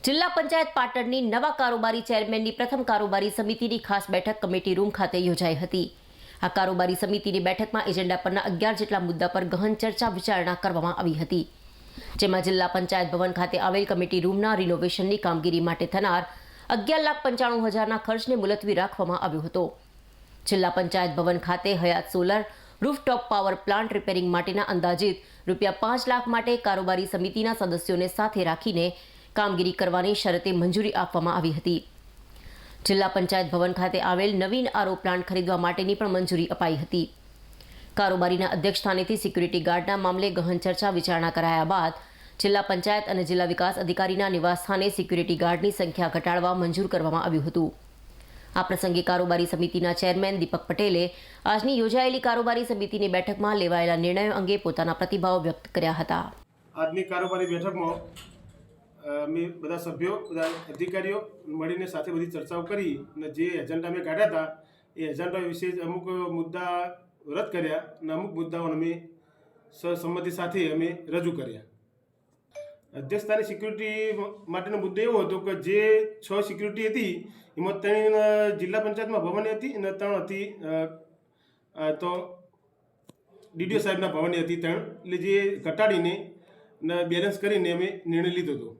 જિલ્લા પંચાયત પાટણની નવા કારોબારી ચેરમેનની પ્રથમ કારોબારી સમિતિની ખાસ બેઠક કમિટી રૂમ ખાતે યોજાઈ હતી। આ કારોબારી સમિતિની બેઠકમાં એજન્ડા પરના 11 જેટલા મુદ્દા પર ગહન ચર્ચા વિચારણા કરવામાં આવી હતી, જેમાં જિલ્લા પંચાયત ભવન ખાતે આવેલ કમિટી રૂમના રિનોવેશનની કામગીરી માટે થનાર 11,95,000ના ખર્ચને મુલતવી રાખવામાં આવ્યો હતો। જિલ્લા પંચાયત ભવન ખાતે હયાત solar rooftop power plant repairing માટેના અંદાજિત રૂપિયા 5 લાખ માટે કારોબારી સમિતિના સદસ્યોને સાથે રાખીને કામગીરી કરવાની શરતે મંજૂરી આપવામાં આવી હતી। જિલ્લા પંચાયત ભવન ખાતે આવેલ નવીન આરઓ પ્લાન્ટ ખરીદવા માટેની પણ મંજૂરી અપાઈ હતી। કારોબારીના અધ્યક્ષસ્થાનેથી સિક્યુરિટી ગાર્ડના મામલે ગહન ચર્ચા વિચારણા કરાયા બાદ જિલ્લા પંચાયત અને જિલ્લા વિકાસ અધિકારીના નિવાસસ્થાને સિક્યુરિટી ગાર્ડની સંખ્યા ઘટાડવા મંજૂર કરવામાં આવ્યું હતું। આ પ્રસંગે કારોબારી સમિતિના ચેરમેન દીપક પટેલે આજની યોજાયેલી કારોબારી સમિતિની બેઠકમાં લેવાયેલા નિર્ણયો અંગે પોતાના પ્રતિભાવ વ્યક્ત કર્યા હતા। આજની કારોબારી બેઠકમાં અમે બધા સભ્યો બધા અધિકારીઓ મળીને સાથે બધી ચર્ચાઓ કરી અને જે એજન્ડા અમે કાઢ્યા હતા એ એજન્ડા વિશે અમુક મુદ્દા રદ કર્યા અને અમુક મુદ્દાઓને અમે સહસંમતિ સાથે અમે રજૂ કર્યા। અધ્યક્ષતાની સિક્યુરિટી માટેનો મુદ્દો એવો હતો કે જે 6 સિક્યુરિટી હતી એમાં 3 જિલ્લા પંચાયતમાં ભવનની હતી અને 3 હતી તો ડીડીઓ સાહેબના ભવનની હતી 3, એટલે જે ઘટાડીને બેલેન્સ કરીને અમે નિર્ણય લીધો હતો।